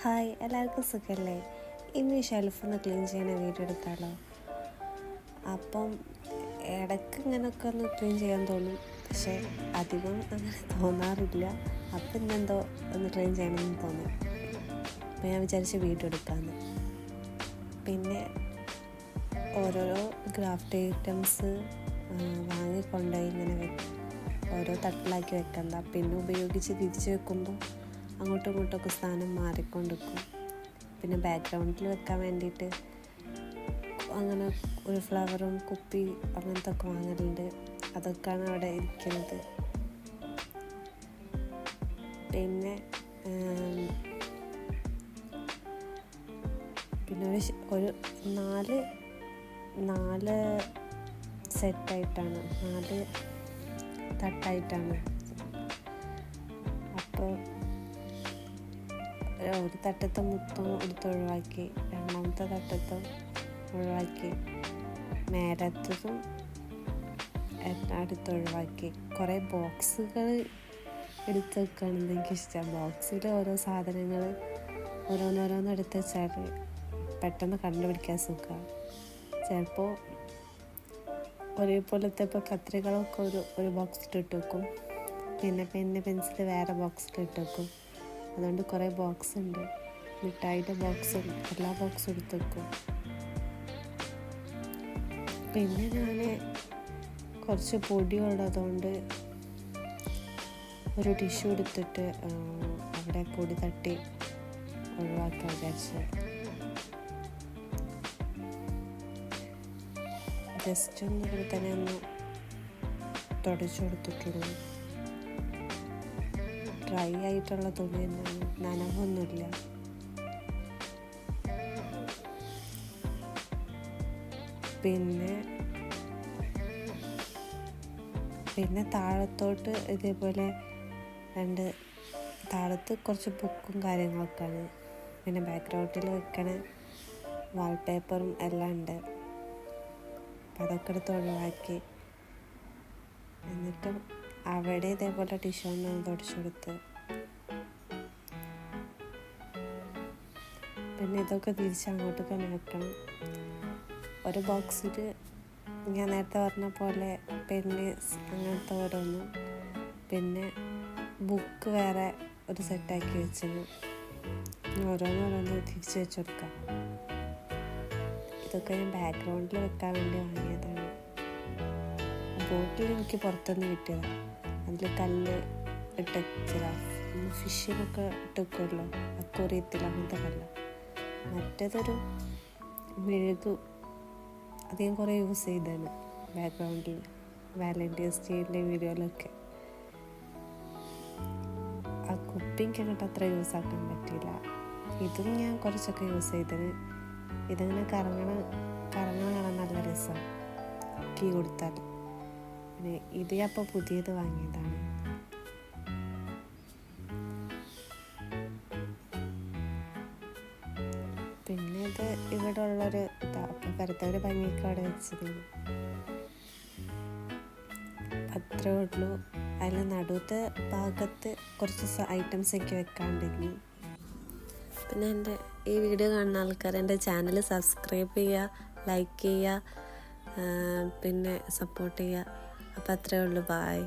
Hi, എല്ലാവർക്കും സുഖമല്ലേ? ഇന്ന് ഈ ഷെൽഫൊന്ന് ക്ലീൻ ചെയ്യുന്ന വീഡിയോ എടുത്താലോ? അപ്പം ഇടയ്ക്ക് ഇങ്ങനെയൊക്കെ ഒന്ന് ക്ലീൻ ചെയ്യാൻ തോന്നും, പക്ഷേ അധികം അങ്ങനെ തോന്നാറില്ല. അപ്പം ഇന്നെന്തോ ഒന്ന് ക്ലീൻ ചെയ്യണമെന്ന് തോന്നി. അപ്പം ഞാൻ വിചാരിച്ച് വീഡിയോ എടുക്കാമെന്ന്. പിന്നെ ഓരോരോ ക്രാഫ്റ്റ് ഐറ്റംസ് വാങ്ങിക്കൊണ്ടുപോയി ഇങ്ങനെ ഓരോ തട്ടിലാക്കി വെക്കണ്ട. പിന്നെ ഉപയോഗിച്ച് തിരിച്ച് വെക്കുമ്പോൾ അങ്ങോട്ടും ഇങ്ങോട്ടൊക്കെ സ്ഥാനം മാറിക്കൊണ്ടിരിക്കും. പിന്നെ ബാക്ക്ഗ്രൗണ്ടിൽ വെക്കാൻ വേണ്ടിയിട്ട് അങ്ങനെ ഒരു ഫ്ലവറും കുപ്പി അങ്ങനത്തെ ഒക്കെ വാങ്ങലുണ്ട്. അതൊക്കെയാണ് അവിടെ ഇരിക്കുന്നത്. പിന്നെ ഒരു നാല് സെറ്റായിട്ടാണ്, 4 തട്ടായിട്ടാണ്. അപ്പോൾ ഒരു തട്ടത്തെ മൊത്തം ഒഴിവാക്കി, രണ്ടാമത്തെ തട്ടത്തെ ഒഴിവാക്കി, മേലത്തതും ഒഴിവാക്കി. കുറേ ബോക്സുകൾ എടുത്ത് വെക്കുകയാണെന്ന് എനിക്കിഷ്ടം. ബോക്സിൽ ഓരോ സാധനങ്ങൾ ഓരോന്നോരോന്ന് എടുത്ത് വെച്ചാൽ പെട്ടെന്ന് കണ്ടുപിടിക്കാൻ സുഖമാണ്. ചിലപ്പോൾ ഒരേപോലത്തെ ഇപ്പോൾ കത്രികളൊക്കെ ഒരു ബോക്സിലിട്ട് വെക്കും, പിന്നെ പെൻസിൽ വേറെ ബോക്സിലിട്ട് വെക്കും. അതുകൊണ്ട് കുറേ ബോക്സ് ഉണ്ട്. മിഠായിയുടെ ബോക്സും എല്ലാ ബോക്സും എടുത്ത് വെക്കും. പിന്നെ ഞാൻ കുറച്ച് പൊടിയുള്ളതുകൊണ്ട് ഒരു ടിഷ്യൂ എടുത്തിട്ട് അവിടെ പൊടി തട്ടി ഒഴിവാക്കാൻ വിചാരിച്ച് ജസ്റ്റ് ഒന്ന് ഇവിടെ തന്നെ ഒന്ന് തുടച്ചു കൊടുത്തിട്ടുള്ളൂ. ഡ്രൈ ആയിട്ടുള്ള തുണി തന്നെയാണ്, നനവൊന്നുമില്ല. പിന്നെ താഴത്തോട്ട് ഇതേപോലെ താഴത്ത് കുറച്ച് ബുക്കും കാര്യങ്ങളൊക്കെയാണ്. പിന്നെ ബാക്ക്ഗ്രൗണ്ടിൽ വെക്കണ വാൾപേപ്പറും എല്ലാം ഉണ്ട്. അപ്പം അതൊക്കെ എടുത്ത് ഒഴിവാക്കി. എന്നിട്ടും അവിടെ ഇതേപോലെ ടിഷ്യൂ ഒന്ന് തുടച്ചു കൊടുത്ത്. പിന്നെ ഇതൊക്കെ തിരിച്ച് അങ്ങോട്ട് തന്നെ വെക്കണം. ഒരു ബോക്സിൽ ഞാൻ നേരത്തെ പറഞ്ഞ പോലെ പെന്ന് അങ്ങനത്തെ ഓരോന്നും, പിന്നെ ബുക്ക് വേറെ ഒരു സെറ്റാക്കി വെച്ചത്. ഓരോന്നോരോന്ന് തിരിച്ച് വെച്ച് കൊടുക്കാം. ഇതൊക്കെ ഞാൻ ബാക്ക്ഗ്രൗണ്ടിൽ വെക്കാൻ വേണ്ടി വാങ്ങിയതാണ്. ബോട്ടിൽ എനിക്ക് പുറത്തുനിന്ന് കിട്ടിയതാണ്. അതിൽ കല്ല് ഇട്ട് വെച്ചതാണ്. ഫിഷിനൊക്കെ ഇട്ട് വെക്കുമല്ലോ, അക്വേറിയത്തിൽ, അങ്ങനത്തെ കല്ല്. മറ്റേതൊരു മെഴുകു, അത് ഞാൻ കുറേ യൂസ് ചെയ്തതാണ് ബാക്ക്ഗ്രൗണ്ടിൽ, വാലന്റൈൻസ് ഡേയുടെ വീഡിയോയിലൊക്കെ. ആ കുപ്പി എനിക്ക് അങ്ങോട്ട് അത്ര യൂസ് ആക്കാൻ പറ്റിയില്ല. ഇതും ഞാൻ കുറച്ചൊക്കെ യൂസ് ചെയ്തത്. ഇതങ്ങനെ കറങ്ങാൻ നല്ല രസമാണ് കീ കൊടുത്താൽ. പിന്നെ ഇത് അപ്പോൾ പുതിയത് വാങ്ങിയതാണ്. പിന്നെ ഇത് ഇവിടെ ഉള്ളൊരു അപ്പം വെറുതെ ഒരു ഭംഗിയൊക്കെ അവിടെ വെച്ചത്. അത്രേ ഉള്ളൂ. അതിൽ നടുവത്തെ ഭാഗത്ത് കുറച്ച് ഐറ്റംസ് ഒക്കെ വെക്കാണ്ടിരുന്നു. പിന്നെ എൻ്റെ ഈ വീഡിയോ കാണുന്ന ആൾക്കാർ എൻ്റെ ചാനൽ സബ്സ്ക്രൈബ് ചെയ്യുക, ലൈക്ക് ചെയ്യുക, പിന്നെ സപ്പോർട്ട് ചെയ്യുക. അപ്പോൾ അത്രേ ഉള്ളൂ. ബായ്.